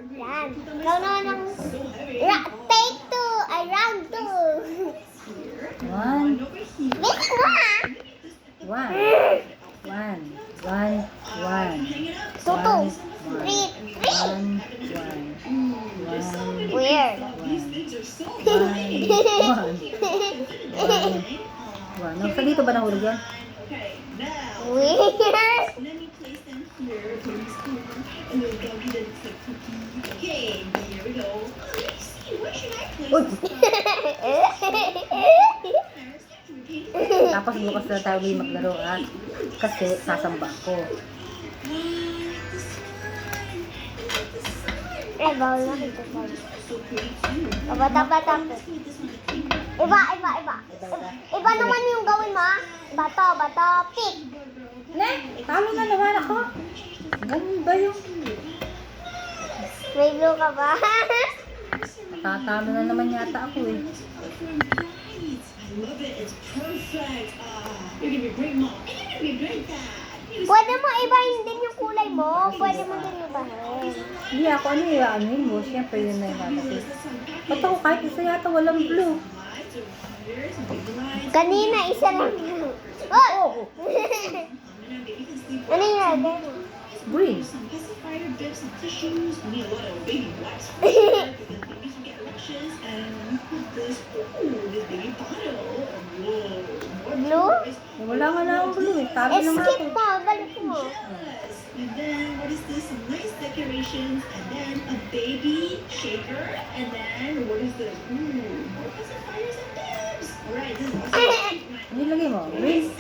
Yan. Ikaw naman ang take two. Ay, round two. One. Bilis mo ha. One. One. One. One. Two, two. Three. One. One. Weird. One. Nasa dito ba nahulog yan? Weird. Uy! Tapos bukas na tayo ulit maglaro at kasi sasamba ko. Ay, bawal na kita tayo. Tapa. Iba. Iba naman yung gawin mo. Bato, pick. Ne, talo na naman ako. Ganun ba yung... May blue ka ba? Natatalo na naman yata ako eh. Pwede mo ibahin din yung kulay mo. Pwede mo din ibahin. Hindi ako ano yun mo. Siyempre yun na yung natin. Ba't ako kahit isa yata walang blue? Kanina, isa lang. Oh! Ano yung Green. Blue? Wala nga lang ang blue eh. Talo naman Skip ako. mo, balik mo. And then what is this? Some nice decorations, and then a baby shaker, and then what is this? Ooh, more pacifiers and tips. Alright, this is awesome. Ano yung lagay mo? Green?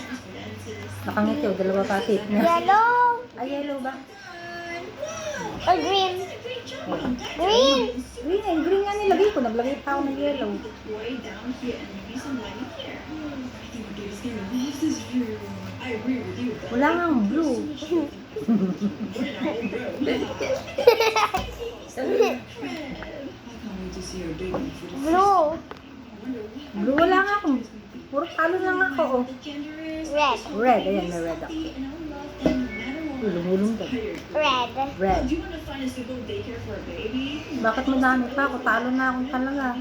Nakangiti o, dalawa pa tip na. Yellow Ay, yellow ba? or green? Green! Green eh. Green nga nilagay ko. Naglagay pa ako ng yellow. Way down here, and maybe some lighting here. I think the baby's gonna love this view. I agree with you. Wala nga ang blue. Blue. Blue wala nga ako. Puro talo lang ako oh. Red. Red. Ayan, may red ako. Lumulong ka. Red. Red. Do you want to find a suitable daycare for a baby? Bakit madami pa ako? Talo na ako talaga.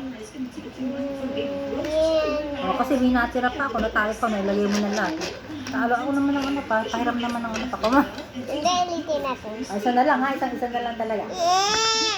Green. O, kasi may natira pa ako. Natalo pa. Nailagay mo na lahat. Talo ako naman ng ano pa. Pahiram naman ng ano pa ko. Hindi, ulitin natin. Isa na lang ha. Isa na lang talaga. Yay!